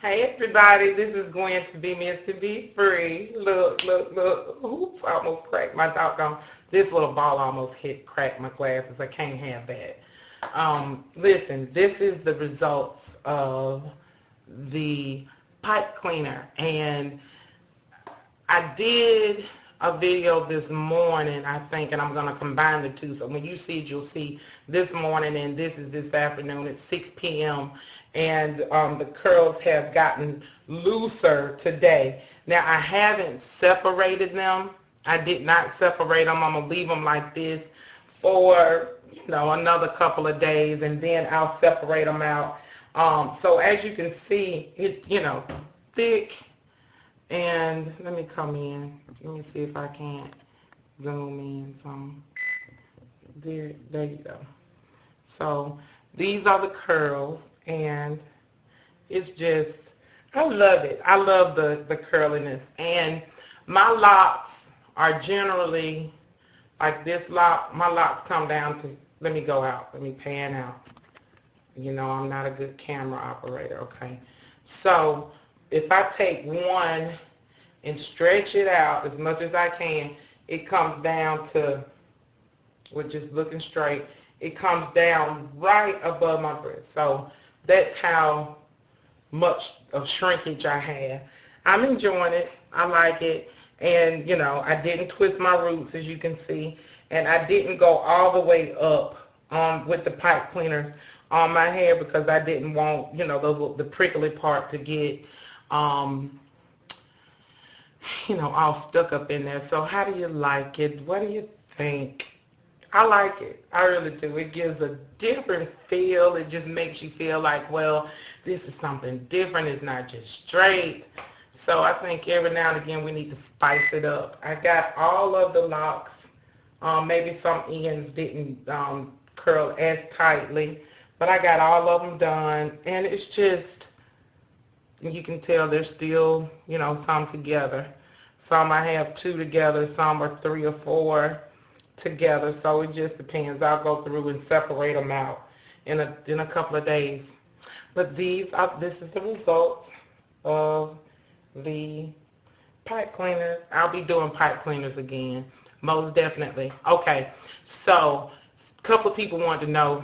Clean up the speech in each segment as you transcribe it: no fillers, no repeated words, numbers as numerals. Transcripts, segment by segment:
Hey everybody, this is going to be Miss to Be Free. Look, look, look. Oops, I almost cracked my doggone. This little ball almost cracked my glasses. I can't have that. Listen, this is the results of the pipe cleaner. And I did a video this morning, I think, and I'm going to combine the two. So when you see it, you'll see this morning, and this is this afternoon at 6 p.m. And the curls have gotten looser today. Now, I haven't separated them. I did not separate them. I'm going to leave them like this for, another couple of days, and then I'll separate them out. So as you can see, it's, thick. And let me come in. Let me see if I can't zoom in some. There you go. So these are the curls, and it's just, I love it. I love the curliness. And my locks are generally like this lock. My locks come down to, let me go out. Let me pan out. I'm not a good camera operator, okay? So if I take one and stretch it out as much as I can, it comes down to, with just looking straight, it comes down right above my breast. So that's how much of shrinkage I have. I'm enjoying it. I like it. And, I didn't twist my roots, as you can see. And I didn't go all the way up with the pipe cleaner on my hair because I didn't want, the prickly part to get, all stuck up in there. So how do you like it? What do you think? I like it. I really do. It gives a different feel. It just makes you feel like, well, this is something different. It's not just straight. So I think every now and again we need to spice it up. I got all of the locks. Maybe some ends didn't curl as tightly, but I got all of them done. And it's just, you can tell they're still, some together. Some I have 2 together, some are 3 or 4 together. So it just depends. I'll go through and separate them out in a couple of days. But this is the result of the pipe cleaners. I'll be doing pipe cleaners again, most definitely. Okay, so a couple of people want to know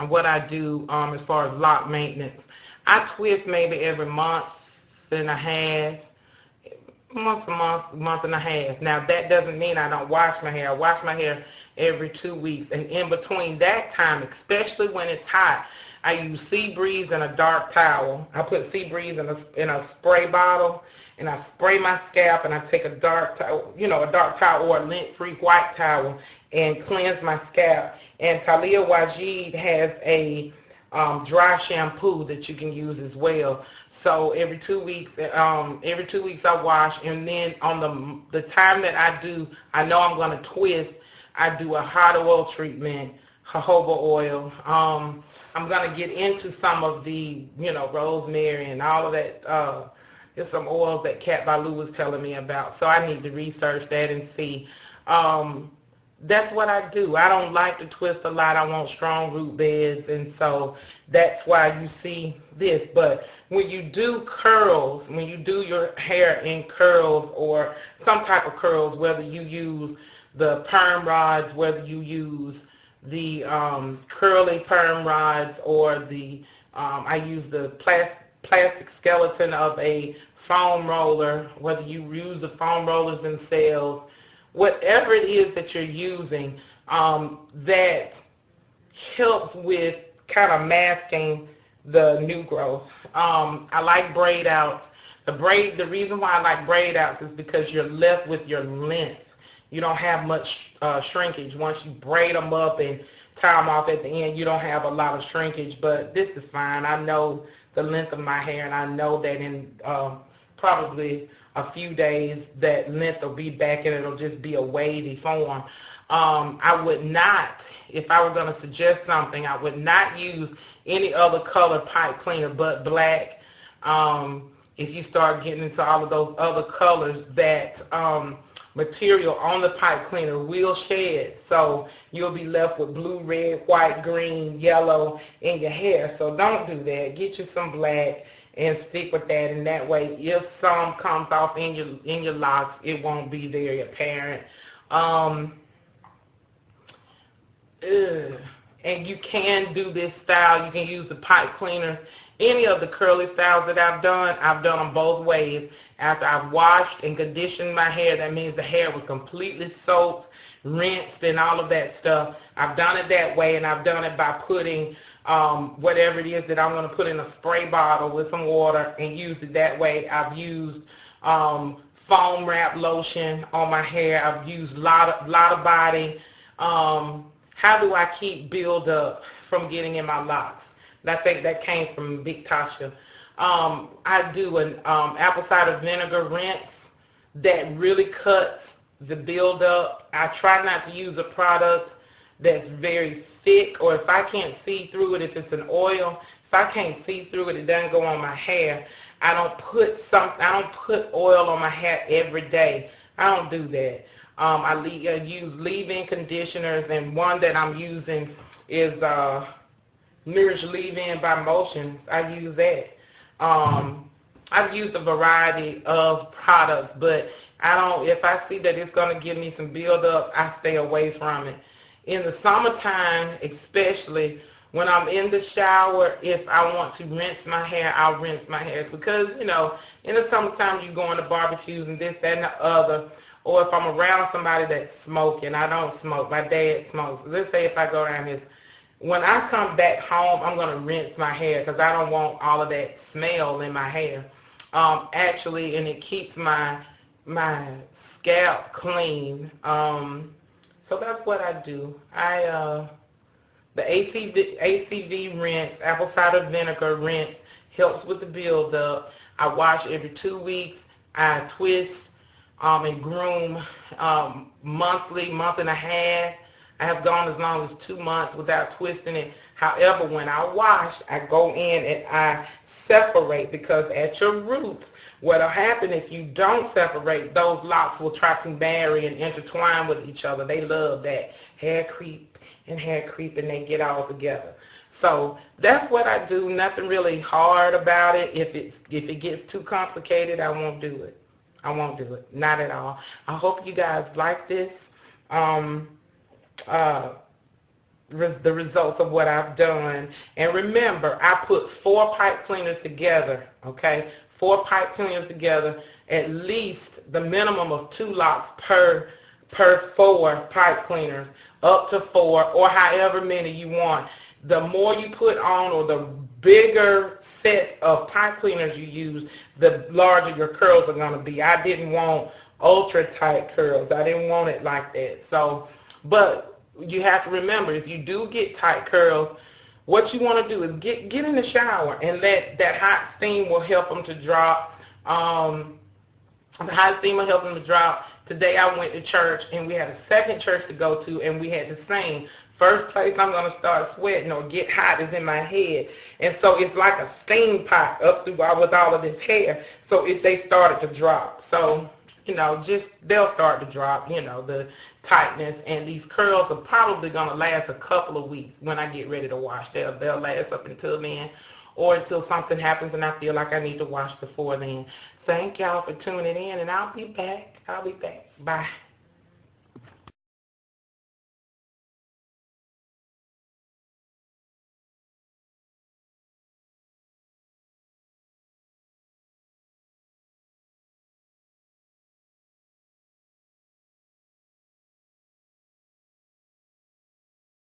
what I do as far as lock maintenance. I twist maybe every month and a half, month and a half. Now that doesn't mean I don't wash my hair. I wash my hair every 2 weeks, and in between that time, especially when it's hot, I use sea breeze and a dark towel. I put sea breeze in a spray bottle, and I spray my scalp, and I take a dark towel, a dark towel or a lint-free white towel, and cleanse my scalp. And Talia Wajid has a dry shampoo that you can use as well. So every 2 weeks, I wash, and then on the time that I know I'm going to twist, I do a hot oil treatment, jojoba oil. I'm going to get into some of the, rosemary and all of that. There's some oils that Kat Ballou was telling me about, so I need to research that and see. That's what I do. I don't like to twist a lot. I want strong root beds, and so that's why you see this. But when you do curls, when you do your hair in curls or some type of curls, whether you use the perm rods, whether you use the curly perm rods, or I use the plastic skeleton of a foam roller, whether you use the foam rollers themselves, whatever it is that you're using, that helps with kind of masking the new growth. I like braid outs. The reason why I like braid outs is because you're left with your length. You don't have much shrinkage. Once you braid them up and tie them off at the end, you don't have a lot of shrinkage, but this is fine. I know the length of my hair, and I know that in probably a few days that length will be back, and it'll just be a wavy form. I would not, if I were going to suggest something, I would not use any other color pipe cleaner but black. If you start getting into all of those other colors, that material on the pipe cleaner will shed. So you'll be left with blue, red, white, green, yellow in your hair. So don't do that. Get you some black and stick with that. And that way, if some comes off in your locks, it won't be very apparent. And you can do this style. You can use the pipe cleaner. Any of the curly styles that I've done them both ways. After I've washed and conditioned my hair, that means the hair was completely soaked, rinsed, and all of that stuff. I've done it that way, and I've done it by putting whatever it is that I'm going to put in a spray bottle with some water and use it that way. I've used foam wrap lotion on my hair. I've used lot of body. How do I keep build up from getting in my locks? I think that came from Big Tasha. I do an apple cider vinegar rinse that really cuts the buildup. I try not to use a product that's very thick, or if I can't see through it, if it's an oil, if I can't see through it, it doesn't go on my hair. I don't put oil on my hair every day. I don't do that. I use leave-in conditioners, and one that I'm using is Nourish Leave-In by Motion. I use that. I've used a variety of products, but if I see that it's going to give me some buildup, I stay away from it. In the summertime, especially when I'm in the shower, if I want to rinse my hair, I'll rinse my hair, because, in the summertime you go into barbecues and this, that, and the other, or if I'm around somebody that's smoking. I don't smoke. My dad smokes. Let's say if I go around this, when I come back home, I'm going to rinse my hair because I don't want all of that smell in my hair. Actually, and it keeps my scalp clean. So that's what I do. The ACV rinse, apple cider vinegar rinse, helps with the buildup. I wash every 2 weeks. I twist and groom monthly, month and a half. I have gone as long as 2 months without twisting it. However, when I wash, I go in and I separate, because at your roots, what'll happen if you don't separate, those locks will try to marry and intertwine with each other. They love that. Hair creep, and they get all together. So that's what I do. Nothing really hard about it. If it gets too complicated, I won't do it. I won't do it. Not at all. I hope you guys like this. The results of what I've done. And remember, I put 4 pipe cleaners together, okay? 4 pipe cleaners together, at least the minimum of 2 locks per 4 pipe cleaners, up to 4, or however many you want. The more you put on, or the bigger set of pipe cleaners you use, the larger your curls are going to be. I didn't want ultra tight curls. I didn't want it like that. So, but you have to remember, if you do get tight curls, what you want to do is get in the shower and let that hot steam will help them to drop. The hot steam will help them to drop. Today I went to church, and we had a second church to go to, and we had to sing. First place I'm going to start sweating or get hot is in my head. And so it's like a steam pot up through with all of this hair. So they started to drop. So, they'll start to drop, the tightness. And these curls are probably going to last a couple of weeks when I get ready to wash. They'll last up until then, or until something happens and I feel like I need to wash before then. Thank y'all for tuning in, and I'll be back. Bye.